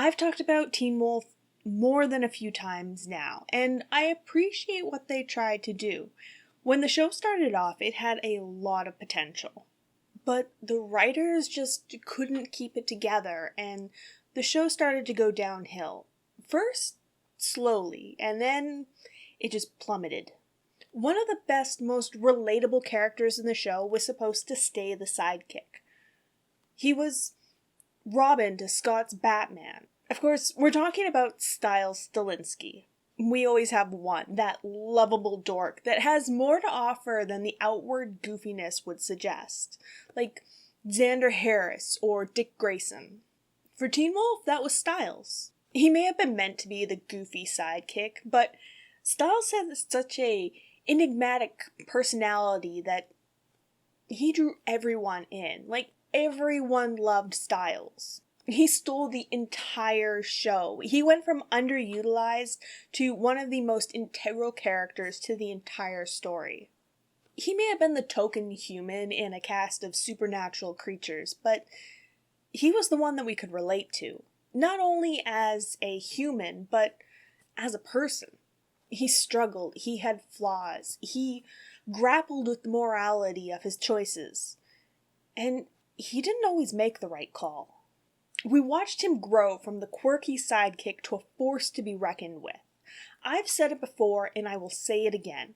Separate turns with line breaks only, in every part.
I've talked about Teen Wolf more than a few times now, and I appreciate what they tried to do. When the show started off, it had a lot of potential. But the writers just couldn't keep it together, and the show started to go downhill. First, slowly, and then it just plummeted. One of the best, most relatable characters in the show was supposed to stay the sidekick. He was Robin to Scott's Batman. Of course, we're talking about Stiles Stilinski. We always have one, that lovable dork that has more to offer than the outward goofiness would suggest, like Xander Harris or Dick Grayson. For Teen Wolf, that was Stiles. He may have been meant to be the goofy sidekick, but Stiles had such a enigmatic personality that he drew everyone in. Like, everyone loved Stiles. He stole the entire show. He went from underutilized to one of the most integral characters to the entire story. He may have been the token human in a cast of supernatural creatures, but he was the one that we could relate to. Not only as a human, but as a person. He struggled, he had flaws, he grappled with the morality of his choices, and he didn't always make the right call. We watched him grow from the quirky sidekick to a force to be reckoned with. I've said it before, and I will say it again.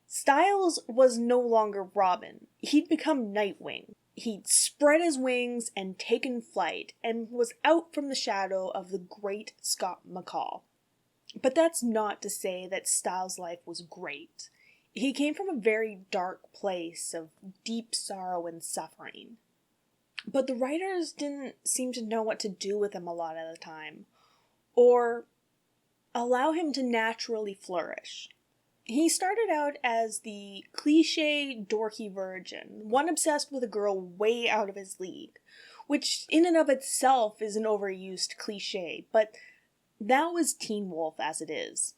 Stiles was no longer Robin. He'd become Nightwing. He'd spread his wings and taken flight, and was out from the shadow of the great Scott McCall. But that's not to say that Stiles' life was great. He came from a very dark place of deep sorrow and suffering. But the writers didn't seem to know what to do with him a lot of the time, or allow him to naturally flourish. He started out as the cliché dorky virgin, one obsessed with a girl way out of his league, which in and of itself is an overused cliché, but that was Teen Wolf as it is.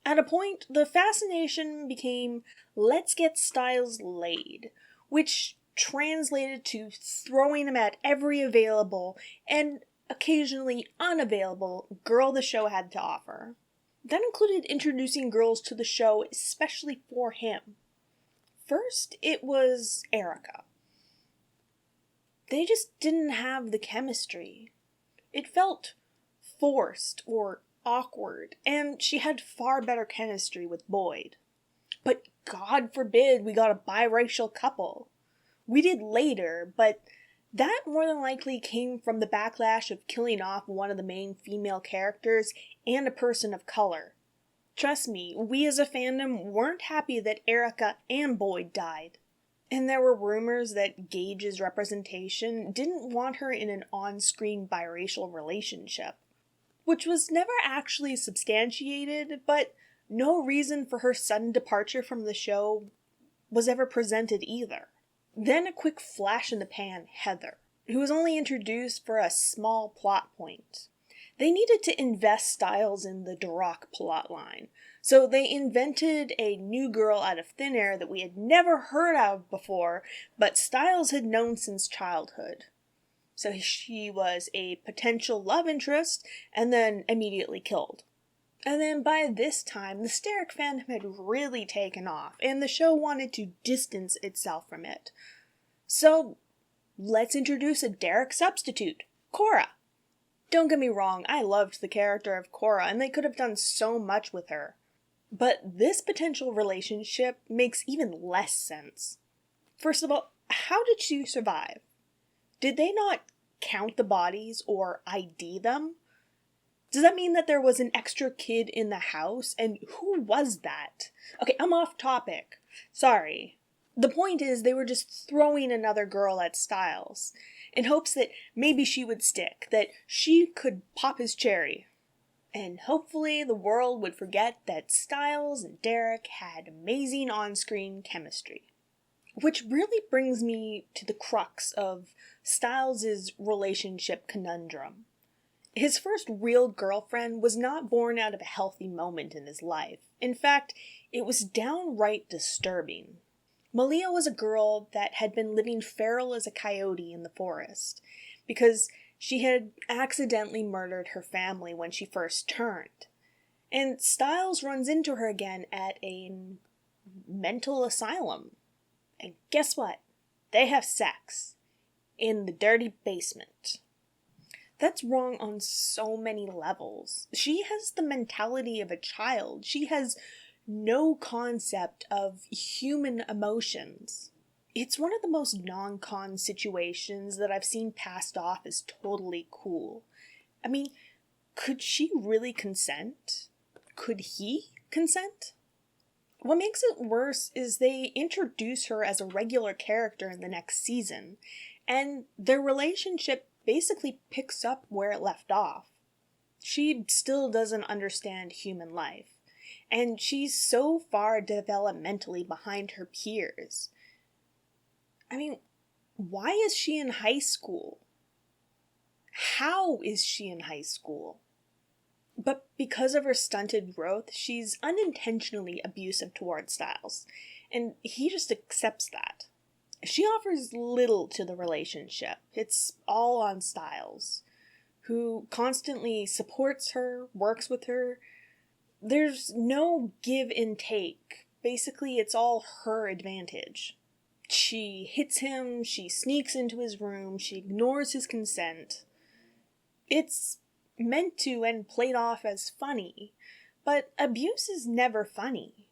At a point, the fascination became, let's get Stiles laid, which translated to throwing him at every available, and occasionally unavailable, girl the show had to offer. That included introducing girls to the show especially for him. First, it was Erica. They just didn't have the chemistry. It felt forced or awkward, and she had far better chemistry with Boyd. But God forbid we got a biracial couple. We did later, but that more than likely came from the backlash of killing off one of the main female characters and a person of color. Trust me, we as a fandom weren't happy that Erica and Boyd died. And there were rumors that Gage's representation didn't want her in an on-screen biracial relationship, which was never actually substantiated, but no reason for her sudden departure from the show was ever presented either. Then a quick flash in the pan, Heather, who was only introduced for a small plot point. They needed to invest Stiles in the Duroc plotline, so they invented a new girl out of thin air that we had never heard of before, but Stiles had known since childhood. So she was a potential love interest, and then immediately killed. And then by this time, the Sterek fandom had really taken off, and the show wanted to distance itself from it. So, let's introduce a Derek substitute, Cora. Don't get me wrong, I loved the character of Cora, and they could have done so much with her. But this potential relationship makes even less sense. First of all, how did she survive? Did they not count the bodies or ID them? Does that mean that there was an extra kid in the house? And who was that? Okay, I'm off topic. Sorry. The point is they were just throwing another girl at Stiles in hopes that maybe she would stick, that she could pop his cherry. And hopefully the world would forget that Stiles and Derek had amazing on-screen chemistry. Which really brings me to the crux of Stiles' relationship conundrum. His first real girlfriend was not born out of a healthy moment in his life. In fact, it was downright disturbing. Malia was a girl that had been living feral as a coyote in the forest, because She had accidentally murdered her family when she first turned. And Stiles runs into her again at a mental asylum. And guess what? They have sex. In the dirty basement. That's wrong on so many levels. She has the mentality of a child. She has no concept of human emotions. It's one of the most non-con situations that I've seen passed off as totally cool. I mean, could she really consent? Could he consent? What makes it worse is they introduce her as a regular character in the next season, and their relationship basically picks up where it left off. She still doesn't understand human life, and she's so far developmentally behind her peers. I mean, why is she in high school? How is she in high school? But because of her stunted growth, she's unintentionally abusive towards Stiles, and he just accepts that. She offers little to the relationship. It's all on Stiles, who constantly supports her, works with her. There's no give and take. Basically, it's all her advantage. She hits him, she sneaks into his room, she ignores his consent. It's meant to and played off as funny, but abuse is never funny,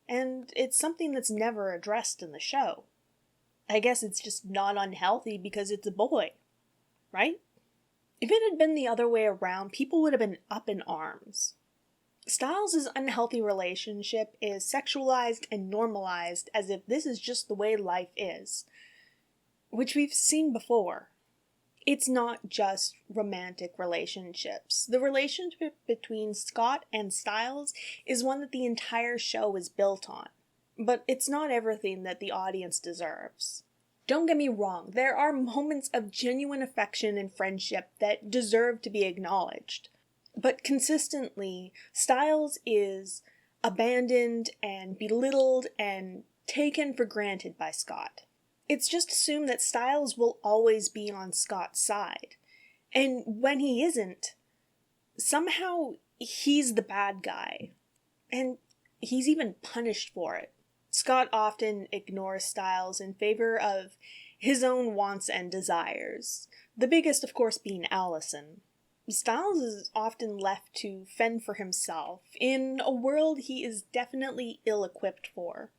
and it's something that's never addressed in the show. I guess it's just not unhealthy because it's a boy, right? If it had been the other way around, people would have been up in arms. Stiles' unhealthy relationship is sexualized and normalized as if this is just the way life is, which we've seen before. It's not just romantic relationships. The relationship between Scott and Stiles is one that the entire show is built on. But it's not everything that the audience deserves. Don't get me wrong, there are moments of genuine affection and friendship that deserve to be acknowledged. But consistently, Stiles is abandoned and belittled and taken for granted by Scott. It's just assumed that Stiles will always be on Scott's side. And when he isn't, somehow he's the bad guy. And he's even punished for it. Scott often ignores Stiles in favor of his own wants and desires, the biggest of course being Allison. Stiles is often left to fend for himself in a world he is definitely ill-equipped for.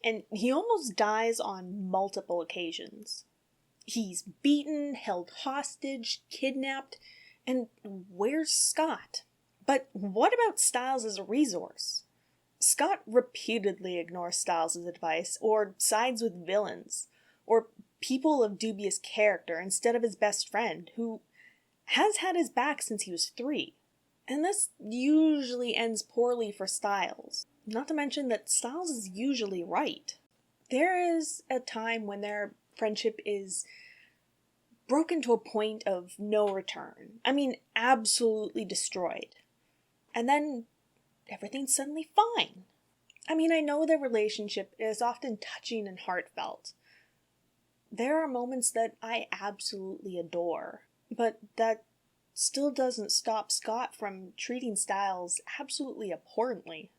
And he almost dies on multiple occasions. He's beaten, held hostage, kidnapped, and where's Scott? But what about Stiles as a resource? Scott repeatedly ignores Stiles' advice, or sides with villains, or people of dubious character instead of his best friend, who has had his back since he was 3. And this usually ends poorly for Stiles. Not to mention that Stiles is usually right. There is a time when their friendship is broken to a point of no return. I mean, absolutely destroyed. And then everything's suddenly fine. I mean, I know their relationship is often touching and heartfelt. There are moments that I absolutely adore, but that still doesn't stop Scott from treating Stiles absolutely abhorrently.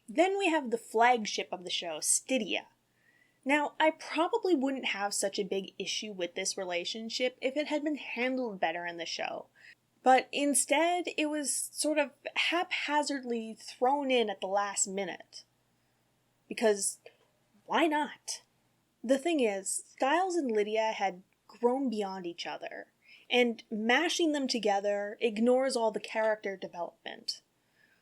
Then we have the flagship of the show, Stydia. Now, I probably wouldn't have such a big issue with this relationship if it had been handled better in the show. But instead, it was sort of haphazardly thrown in at the last minute. Because why not? The thing is, Stiles and Lydia had grown beyond each other, and mashing them together ignores all the character development,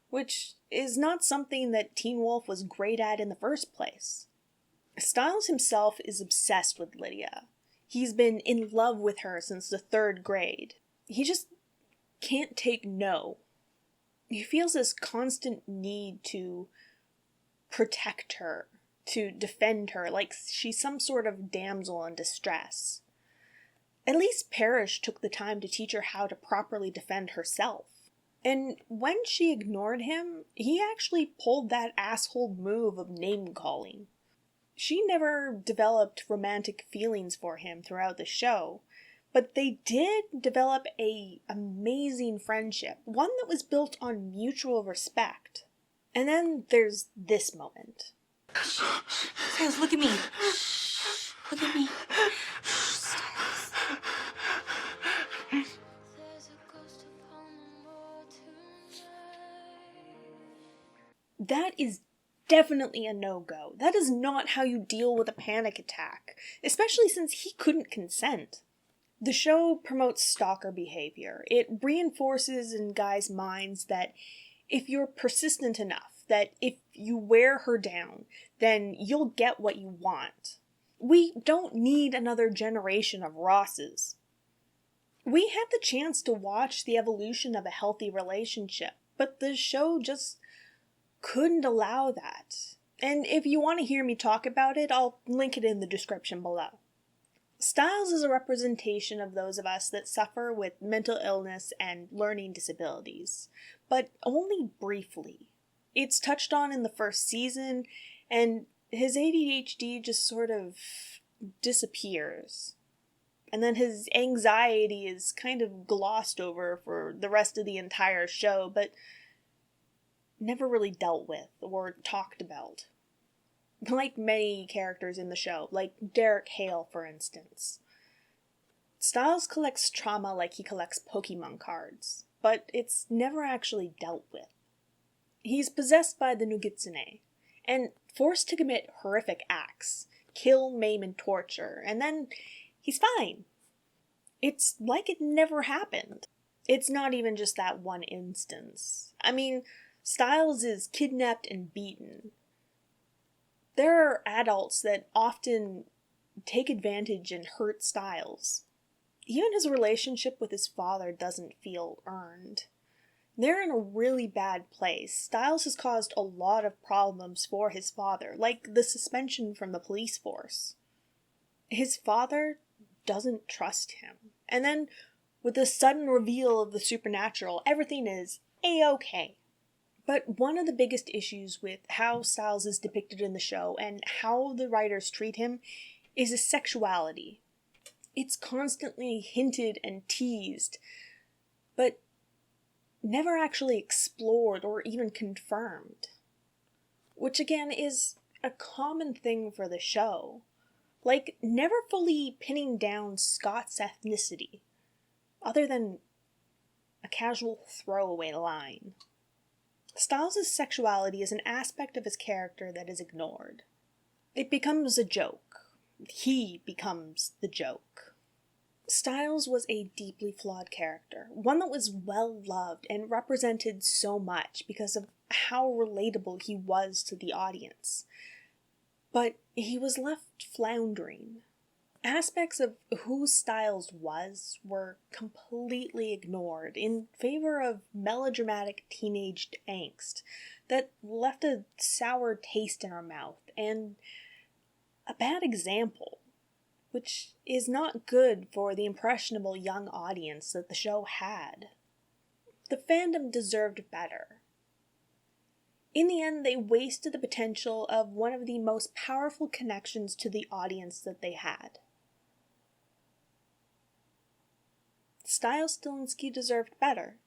which is not something that Teen Wolf was great at in the first place. Stiles himself is obsessed with Lydia. He's been in love with her since the 3rd grade. He just can't take no. He feels this constant need to protect her, to defend her, like she's some sort of damsel in distress. At least Parrish took the time to teach her how to properly defend herself. And when she ignored him, he actually pulled that asshole move of name-calling. She never developed romantic feelings for him throughout the show, But they did develop an amazing friendship, one that was built on mutual respect. And then there's this moment.
Stiles, look at me. Look at me. Stiles.
That is definitely a no-go. That is not how you deal with a panic attack, especially since he couldn't consent. The show promotes stalker behavior. It reinforces in guys' minds that if you're persistent enough, that if you wear her down, then you'll get what you want. We don't need another generation of Rosses. We had the chance to watch the evolution of a healthy relationship, but the show just couldn't allow that. And if you want to hear me talk about it, I'll link it in the description below. Stiles is a representation of those of us that suffer with mental illness and learning disabilities, but only briefly. It's touched on in the first season, and his ADHD just sort of disappears. And then his anxiety is kind of glossed over for the rest of the entire show, but never really dealt with or talked about. Like many characters in the show, like Derek Hale, for instance. Stiles collects trauma like he collects Pokemon cards, but it's never actually dealt with. He's possessed by the Nugitsune, and forced to commit horrific acts, kill, maim, and torture, and then he's fine. It's like it never happened. It's not even just that one instance. I mean, Stiles is kidnapped and beaten. There are adults that often take advantage and hurt Stiles. Even his relationship with his father doesn't feel earned. They're in a really bad place. Stiles has caused a lot of problems for his father, like the suspension from the police force. His father doesn't trust him. And then, with the sudden reveal of the supernatural, everything is A-okay. But one of the biggest issues with how Stiles is depicted in the show and how the writers treat him is his sexuality. It's constantly hinted and teased, but never actually explored or even confirmed. Which again is a common thing for the show. Like, never fully pinning down Scott's ethnicity, other than a casual throwaway line. Stiles' sexuality is an aspect of his character that is ignored. It becomes a joke. He becomes the joke. Stiles was a deeply flawed character, one that was well loved and represented so much because of how relatable he was to the audience. But he was left floundering. Aspects of who Stiles was were completely ignored in favor of melodramatic teenage angst that left a sour taste in our mouth and a bad example, which is not good for the impressionable young audience that the show had. The fandom deserved better. In the end, they wasted the potential of one of the most powerful connections to the audience that they had. Stiles Stilinski deserved better.